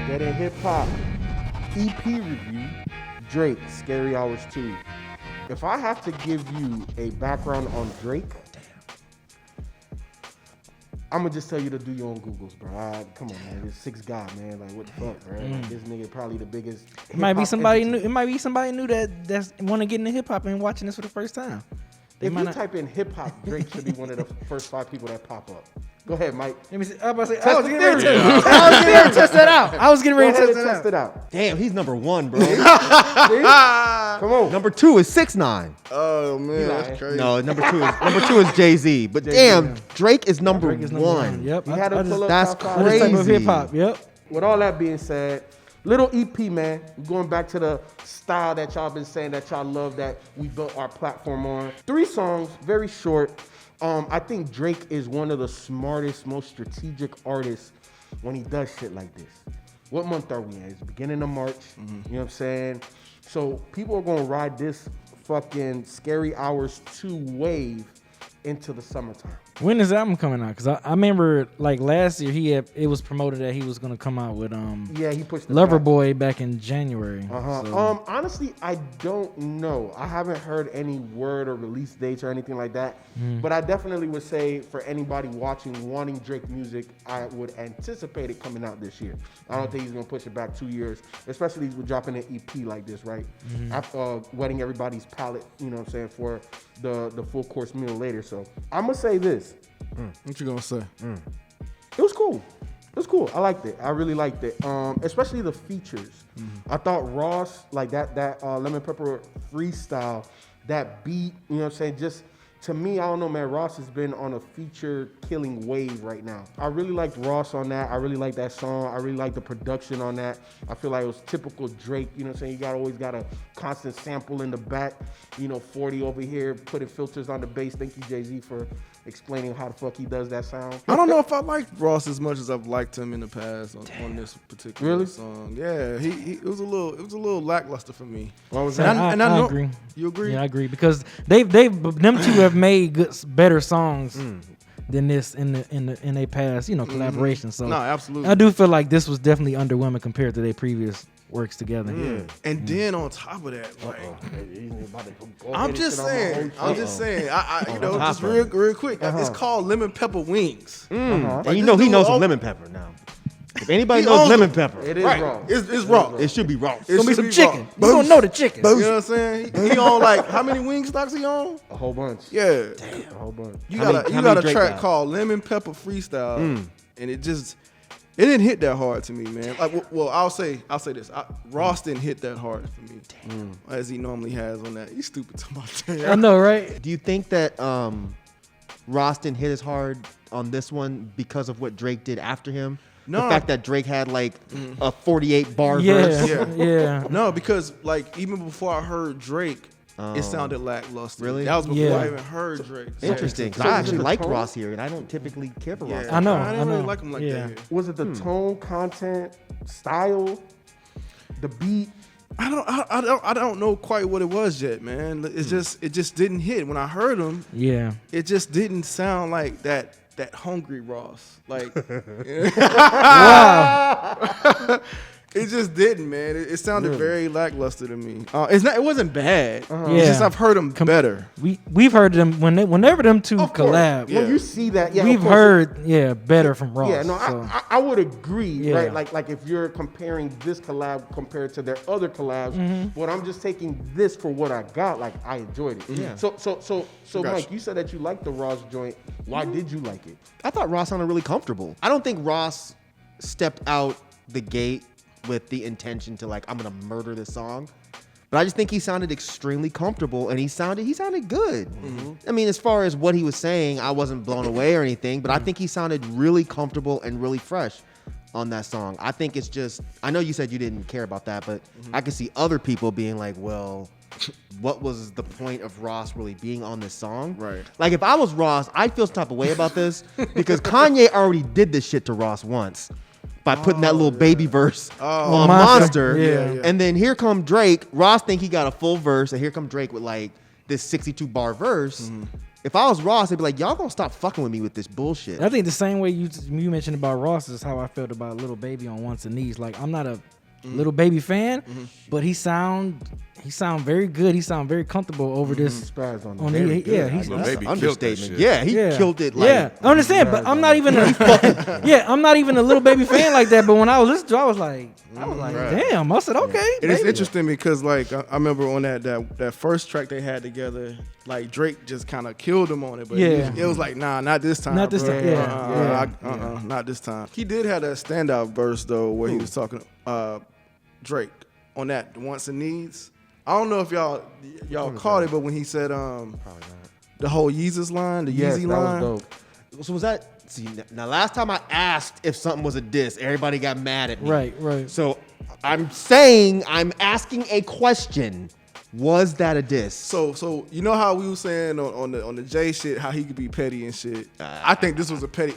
Dead End Hip Hop EP review, Drake, Scary Hours 2. If I have to give you a background on Drake, I'm gonna just tell you to do your own Googles, bro. Come on, man. This 6 guy, man. Like, what the fuck, bro? Like, this nigga probably the biggest. It might be somebody new. It might be somebody new that's want to get into hip hop and watching this for the first time. If you type in hip hop, Drake should be one of the first 5 people that pop up. Go ahead, Mike. Let me see. I was getting ready to test that out. I was getting ready to test it out. Damn, he's number 1, bro. Come on. Number 2 is 6ix9ine. Oh man, that's crazy. No, number two is Jay-Z. But damn, Drake is number 1. Yep. You had to pull up That's top 5. crazy. Type of hip hop. Yep. With all that being said, little EP, man. Going back to the style that y'all been saying that y'all love, that we built our platform on. 3 songs, very short. I think Drake is one of the smartest, most strategic artists when he does shit like this. What month are we in? It's the beginning of March. You know what I'm saying? So people are gonna ride this fucking Scary Hours 2 wave into the summertime. When is the album coming out? Because I remember like last year it was promoted that he was gonna come out with he pushed Loverboy back in January. So. Honestly, I don't know. I haven't heard any word or release dates or anything like that. But I definitely would say for anybody watching, wanting Drake music, I would anticipate it coming out this year. I don't think he's gonna push it back 2 years, especially with dropping an EP like this, right? After wetting everybody's palate, you know what I'm saying, for the full course meal later. So I'm gonna say this. What you gonna say? It was cool. It was cool. I liked it. I really liked it. Especially the features. I thought Ross, like that Lemon Pepper freestyle, that beat, you know what I'm saying? Just to me, I don't know, man. Ross has been on a feature killing wave right now. I really liked Ross on that. I really liked that song. I really liked the production on that. I feel like it was typical Drake. You know what I'm saying? You always got a constant sample in the back. 40 over here, putting filters on the bass. Thank you, Jay-Z, for explaining how the fuck he does that sound. I don't know if I liked Ross as much as I've liked him in the past on this particular song. Yeah, it was a little lackluster for me. What was I that? I agree. You agree? Yeah, I agree because them two have made better songs than this in their past collaboration. So No, absolutely. I do feel like this was definitely underwhelming compared to their previous works together. Yeah. And then on top of that, like, I'm just saying, I just real quick, it's called Lemon Pepper Wings. And he knows some lemon pepper now. If anybody knows lemon pepper, It is raw. It's raw. it should be raw. It's Gonna be some chicken. You don't know the chicken. You know what I'm saying? He on like how many wing stocks he on? A whole bunch. Yeah. A whole bunch. You How got many a Drake track got? called Lemon Pepper Freestyle, and it didn't hit that hard to me, man. Like, well, I'll say this: Ross didn't hit that hard for me, as he normally has on that. He's stupid to my I know, right? Do you think that Ross didn't hit as hard on this one because of what Drake did after him? No. The fact that Drake had like a 48 bar verse. Yeah. No, because like even before I heard Drake, it sounded lackluster. Really? That was before Yeah. I even heard Drake. So- Interesting. 'Cause So I was actually it the liked tone? Ross here, and I don't typically care for Ross. Yeah. I know. I didn't I really know. like him like Yeah. that. Here. Was it the tone, content, style, the beat? I don't know quite what it was yet, man. It just didn't hit. When I heard him, Yeah. it just didn't sound like that hungry Ross. Like Wow. it just didn't, man. It sounded very lackluster to me. It wasn't bad. Yeah. It's just I've heard him better. We've heard them whenever them two Of course. collab. When you see that, yeah, We've of course. heard better from Ross. Yeah, no, so. I would agree, Yeah. right? Like if you're comparing this collab compared to their other collabs, but I'm just taking this for what I got. Like I enjoyed it. Yeah. So Gotcha. Mike, you said that you liked the Ross joint. Why did you like it? I thought Ross sounded really comfortable. I don't think Ross stepped out the gate with the intention to like, I'm gonna murder this song. But I just think he sounded extremely comfortable, and he sounded good. I mean, as far as what he was saying, I wasn't blown away or anything, but I think he sounded really comfortable and really fresh on that song. I think it's just, I know you said you didn't care about that, but I could see other people being like, well, what was the point of Ross really being on this song? Right. Like if I was Ross, I'd feel some type of way about this because Kanye already did this shit to Ross once by putting that little baby verse on Monster. Yeah. And then here come Drake. Ross think he got a full verse, and here come Drake with like this 62 bar verse. If I was Ross, I'd be like, y'all gonna stop fucking with me with this bullshit. I think the same way you mentioned about Ross is how I felt about Little Baby on Wants and Needs. Like I'm not a Little Baby fan, but he sound very good. He sound very comfortable over this. Spaz on On the the, yeah, Lil he's Baby killed that Understatement. shit. Yeah, he killed it. Like, yeah, I understand, but I'm not even I'm not even a Little Baby fan like that. But when I was listening to it, I was like, damn. I said, okay. And it's baby. interesting because like I remember on that first track they had together, like Drake just kind of killed him on it, but Yeah. it was like not this time. Not this bro. time, Not this time. He did have that standout verse though where he was talking Drake on that Wants and Needs. I don't know if y'all caught it, but when he said the whole Yeezus line, the Yes, Yeezy that line. was dope. So was that? See, now last time I asked if something was a diss, everybody got mad at me. Right. So I'm asking a question. Was that a diss? So you know how we were saying on the J shit, how he could be petty and shit. I think this was a petty.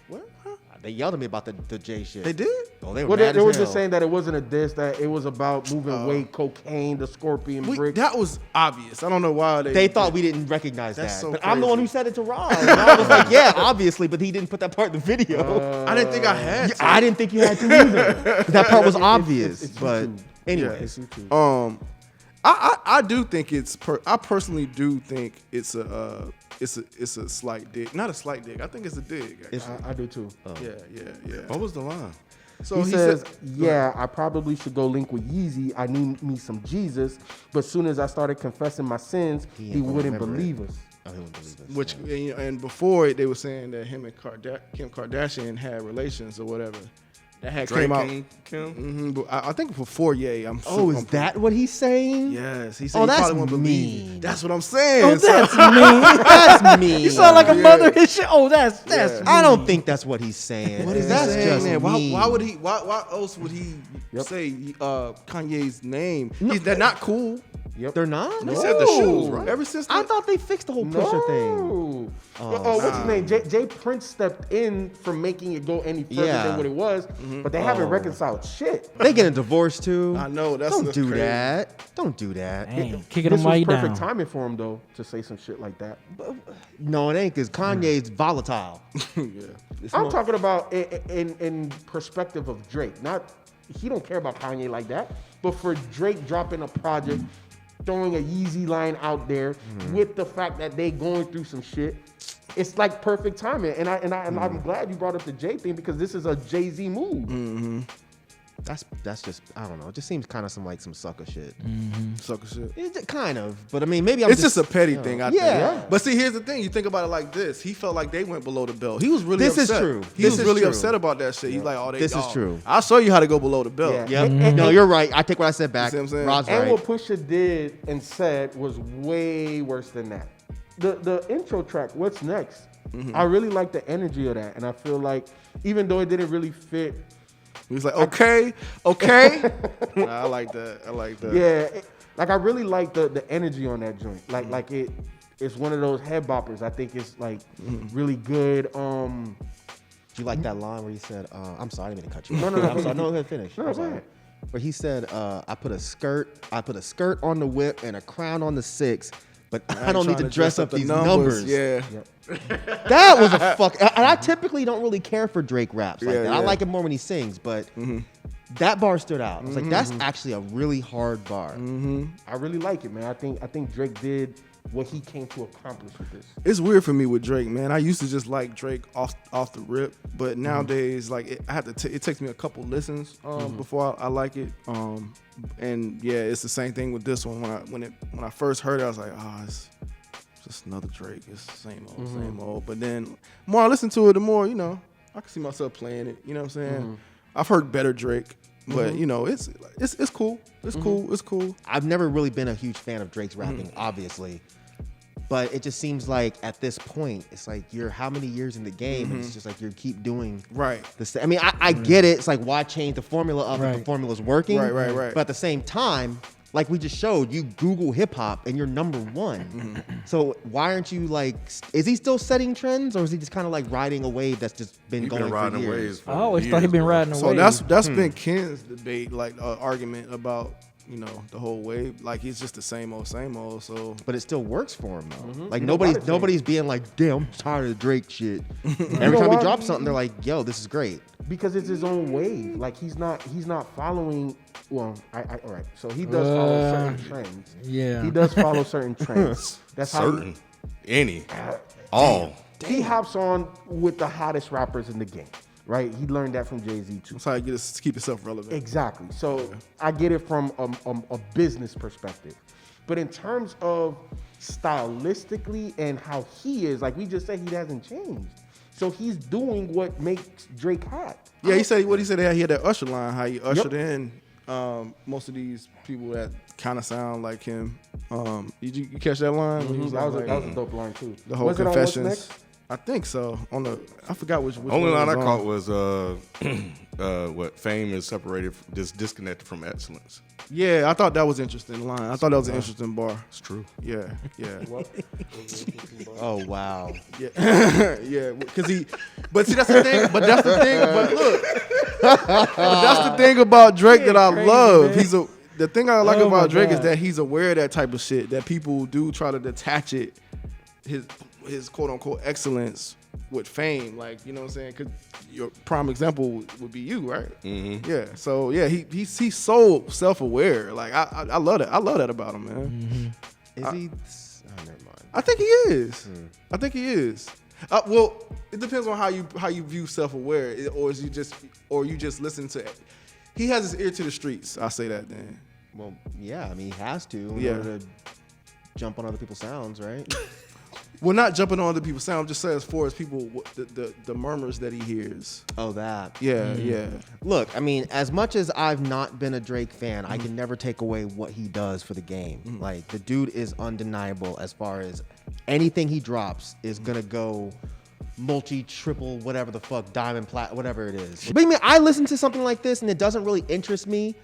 What? Huh? They yelled at me about the J shit. They did? Oh, they were Well, mad they as were hell. just saying that it wasn't a diss, that it was about moving weight, cocaine, the scorpion brick. That was obvious. I don't know why They thought we didn't recognize That's that. so But I'm the one crazy. who said it to Rob. Rob was like, yeah, obviously, but he didn't put that part in the video. I didn't think I had to. I didn't think you had to either. That part was obvious. it's But YouTube. anyway. It's YouTube. I do think I personally do think it's a slight dig. Not a slight dig. I think it's a dig. Actually. I do too. Yeah. What was the line? So He says, I probably should go link with Yeezy. I need me some Jesus. But soon as I started confessing my sins, he wouldn't believe us. Oh, he wouldn't believe us. which and before it, they were saying that him and Kim Kardashian had relations or whatever. That had Drake came out. and Kim? Mm-hmm, but I think before Ye. Oh, is that what he's saying? Yes, he said. Oh, he that's probably won't believe mean. it. That's what I'm saying. Oh, So- that's mean. That's mean. You sound like a mother and shit. Oh, that's mean. I don't think that's what he's saying. What is That's he saying, just man? mean. Why would he? Why else would he say Kanye's name? They're not cool. They're not? He said the shoes, right? Ever since I thought they fixed the whole Pusha thing. No. What's his name? Jay Prince stepped in for making it go any further Yeah. than what it was, but they haven't reconciled shit. They getting a divorce too. I know, that's Don't that's do crazy. that. Don't do that. Dang, kicking This them while was you perfect down. timing for him though to say some shit like that. No, it ain't because Kanye's volatile. I'm talking about in perspective of Drake. Not he don't care about Kanye like that, but for Drake dropping a project, throwing a Yeezy line out there with the fact that they going through some shit, it's like perfect timing. And I'm glad you brought up the Jay thing because this is a Jay-Z move. That's just I don't know. It just seems kind of some sucker shit. Sucker shit. It's kind of, but I mean maybe I'm It's just a petty thing, I Yeah. think. But see, here's the thing. You think about it like this. He felt like they went below the belt. He was really This is upset. true. He This was is really true. upset about that shit. He's like, oh, This is true. I'll show you how to go below the belt. Yeah. Yep. No, you're right. I take what I said back. see what I'm saying? Rod's And right. what Pusha did and said was way worse than that. The intro track, What's Next? I really like the energy of that. And I feel like even though it didn't really fit, He was like, okay. Nah, I like that. yeah, like I really like the energy on that joint. Like it's one of those head boppers. I think it's like really good. Do you like that line where he said, I'm sorry, I didn't mean to cut you. No, I'm sorry. No, go ahead, finish. No, I'm go sorry. ahead. Where he said, I put a skirt on the whip and a crown on the 6, but I don't need to dress up these numbers. Yeah. That was a fuck. And I typically don't really care for Drake raps like Yeah, that. I yeah. like him more when he sings, but that bar stood out. I was like, that's actually a really hard bar. I really like it, man. I think Drake did what he came to accomplish with this. It's weird for me with Drake, man. I used to just like Drake off the rip, but nowadays, like it takes me a couple listens before I like it. And yeah, it's the same thing with this one. When I first heard it, I was like, it's just another Drake. It's the same old. But then the more I listen to it, the more I can see myself playing it. You know what I'm saying? I've heard better Drake, but it's cool. It's cool. It's cool. I've never really been a huge fan of Drake's rapping, obviously. But it just seems like at this point, it's like you're how many years in the game, and it's just like you keep doing Right. the same. I mean, I get it. It's like why change the formula up if the Right. formula's working? Right. But at the same time, like we just showed, you Google hip hop and you're number one. So why aren't you like? Is he still setting trends, or is he just kind of like riding a wave that's just been He's going been for riding years? waves. For I always years, thought he'd been bro. riding So away. that's been Ken's debate, like argument about the whole wave. Like it's just the same old. So, But it still works for him though. Like You know why nobody's being like, damn, I'm tired of Drake shit. Every know time he why? drops something, they're like, yo, this is great. Because it's his own wave. Like he's not following. Well, all right. So he does follow certain trends. Yeah. He does follow certain trends. That's Certain. Any. All. He hops on with the hottest rappers in the game. Right? He learned that from Jay-Z too. that's how you get to keep yourself relevant. Exactly. So I get it from a business perspective. But in terms of stylistically and how he is, like we just said, he hasn't changed. So he's doing what makes Drake hot. Yeah, he said he had that Usher line, how he ushered in most of these people that kind of sound like him. Did you catch that line? When he was That was like, a dope line too. the whole Was it on What's confessions. Next? I think so. I forgot which Only one line I it was caught on. was what fame is separated, disconnected from excellence. Yeah, I thought that was an interesting line. I thought that was an interesting bar. It's true. Yeah. Oh wow. Yeah, yeah. Because but see, that's the thing. But that's the thing. But look, but that's the thing about Drake that I love. man. The thing I like Oh, my about Drake is God. that he's aware of that type of shit. That people do try to detach it, his quote unquote excellence with fame. Like, you know what I'm saying? Because your prime example would be you, right? Mm-hmm. Yeah. So yeah, he's so self aware. Like I love that. I love that about him, man. Is he? Oh, never mind. I think he is. I think he is. Well, it depends on how you view self-aware, or you just listen to it. He has his ear to the streets. I'll say that then. Well, yeah. I mean, he has to in Yeah. order to jump on other people's sounds, right? Well, not jumping on other people's sound. I'm just saying as far as people, the murmurs that he hears. Oh, that. Yeah, yeah. Look, I mean, as much as I've not been a Drake fan, I can never take away what he does for the game. Like, the dude is undeniable as far as anything he drops is gonna go multi, triple, whatever the fuck, diamond, plat, whatever it is. But I mean, I listen to something like this and it doesn't really interest me.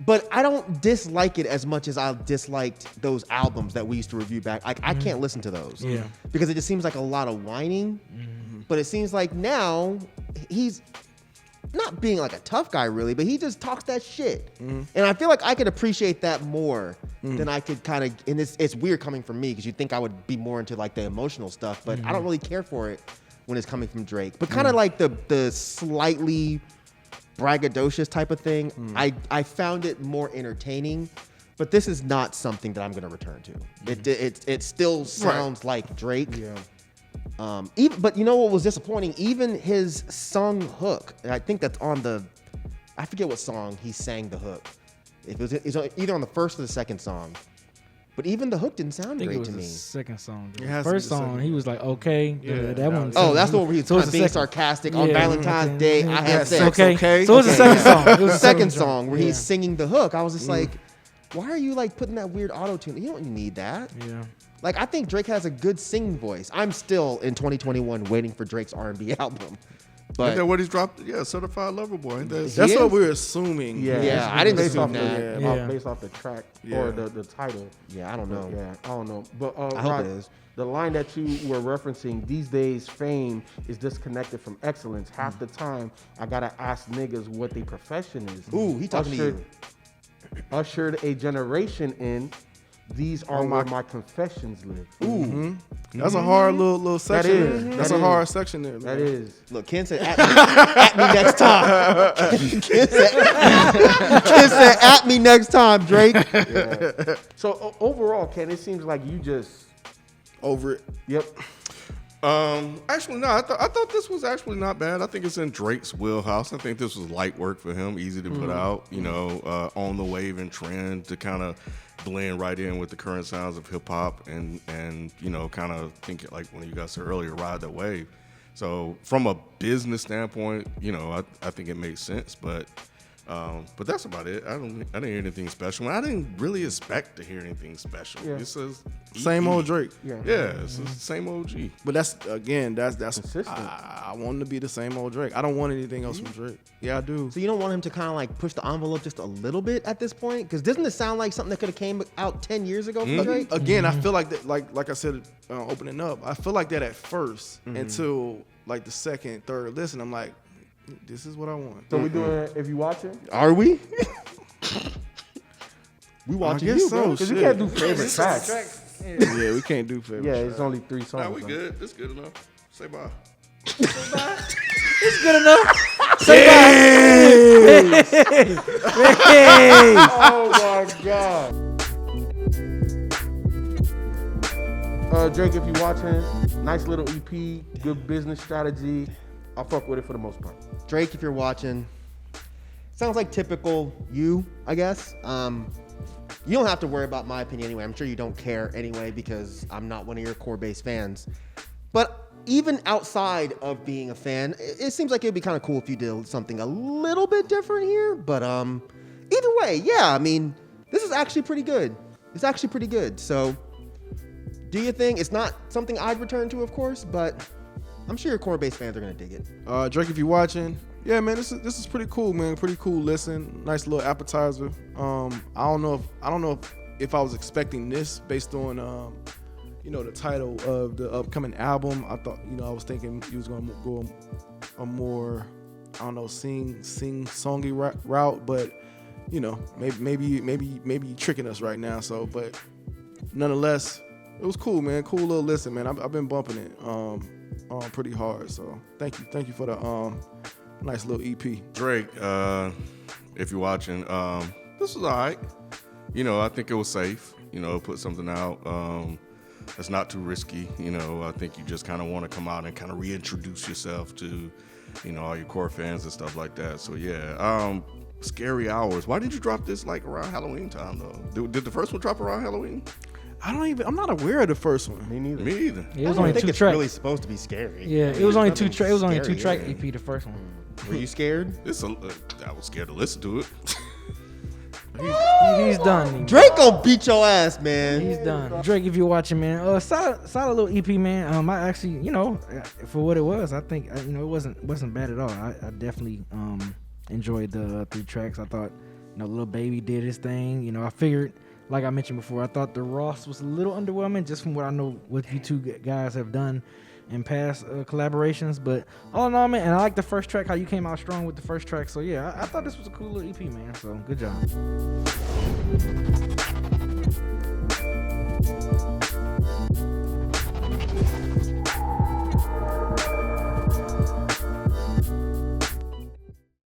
But I don't dislike it as much as I disliked those albums that we used to review back. Like, I can't listen to those. Yeah. Because it just seems like a lot of whining. But it seems like now he's not being like a tough guy really, but he just talks that shit. And I feel like I could appreciate that more than I could kind of, and it's weird coming from me because you'd think I would be more into like the emotional stuff, but I don't really care for it when it's coming from Drake. But kind of like the slightly braggadocious type of thing, I found it more entertaining, but this is not something that I'm going to return to. It still sounds like Drake. Yeah. But you know what was disappointing? Even his sung hook, and I think that's on I forget what song he sang the hook. It's either on the first or the second song. But even the hook didn't I sound think it great was to the me. second song. It has to be First the song, second he was like, okay. Yeah, that one. Oh, that's the one where he's So it's the being second. sarcastic. On Yeah, Valentine's okay. Day, I Yeah, have sex. Okay. okay? So it was the second song. It was the Second song where Yeah. he's singing the hook. I was just like, why are you like putting that weird auto-tune? You don't need that. Yeah. Like, I think Drake has a good singing voice. I'm still in 2021 waiting for Drake's R&B album. But But what he's dropped? Yeah, Certified Lover Boy. Ain't that? That's is? what we're assuming. Yeah, I didn't based assume off that. Yeah. based off the track Yeah. or the title. Yeah, I don't know. Yeah, I don't know. But I hope Rod, it is. the line that you were referencing, these days fame is disconnected from excellence. Half the time, I gotta ask niggas what their profession is. Ooh, he talking to you. Ushered a generation in. These are where my confessions live. Ooh. That's a hard little section. is. There. That's That a is. hard section there, man. That is. Look, Ken said, at me next time. Ken said, at me next time, Drake. Yeah. So overall, Ken, it seems like you just. Over it. Yep. Actually, no. I thought this was actually not bad. I think it's in Drake's wheelhouse. I think this was light work for him, easy to put out. You know, on the wave and trend to kind of blend right in with the current sounds of hip hop and you know, kind of think like when you guys said earlier, ride the wave. So from a business standpoint, you know, I think it makes sense, but that's about it. I didn't hear anything special. I didn't really expect to hear anything special. Yeah. This is Same old Drake. Yeah. Yeah, it's the same OG. But that's Consistent. I want him to be the same old Drake. I don't want anything else from Drake. Yeah, I do. So you don't want him to kind of like push the envelope just a little bit at this point? Because doesn't it sound like something that could have came out 10 years ago from Drake? Again, I feel like that. Like I said, opening up, I feel like that at 1st until like the second, third listen. I'm like, this is what I want. So we doing if you watching? Are we? We watching guess you, so. bro. Because you Shit. can't do favorite tracks. Yeah, we can't do favorite. Yeah, track. it's only 3 songs. Nah, we so. good. It's good enough. Say bye. It's good enough. Say bye. Hey. Oh my God. Drake, if you're watching, nice little EP, good business strategy. I fuck with it for the most part. Drake, if you're watching, sounds like typical you, I guess. You don't have to worry about my opinion anyway. I'm sure you don't care anyway because I'm not one of your core base fans. But even outside of being a fan, it seems like it'd be kind of cool if you did something a little bit different here. But either way, yeah, I mean, this is actually pretty good. It's actually pretty good. So do your thing. It's not something I'd return to, of course, but I'm sure your core base fans are gonna dig it. Drake, if you're watching, yeah, man, this is pretty cool, man. Pretty cool listen. Nice little appetizer. I don't know if I was expecting this based on the title of the upcoming album. I thought, I was thinking he was gonna go a more, I don't know, sing-songy route, but maybe you tricking us right now. So, but nonetheless, it was cool, man. Cool little listen, man. I've been bumping it pretty hard. So thank you for the nice little EP. Drake, if you're watching, this was all right. I think it was safe. Put something out that's not too risky. I think you just kind of want to come out and kind of reintroduce yourself to, all your core fans and stuff like that. So yeah, Scary Hours. Why did you drop this like around Halloween time though? Did the first one drop around Halloween? I'm not aware of the first one. Me neither. Me either. Yeah, it was I only don't think 2 it's tracks. really supposed to be scary. Yeah, I mean, it was only there's 2 nothing tracks. It was only a scary 2-track in it. EP, the first one. Were you scared? I was scared to listen to it. He's done. Drake gonna beat your ass, man. He's done. Drake, if you're watching, man, solid little EP, man. I actually, for what it was, I think, it wasn't bad at all. I definitely enjoyed the 3 tracks. I thought, Lil Baby did his thing. I figured, like I mentioned before, I thought the Ross was a little underwhelming, just from what I know what you two guys have done in past collaborations. But all in all, man, and I like the first track, how you came out strong with the first track. So yeah, I thought this was a cool little EP, man. So good job.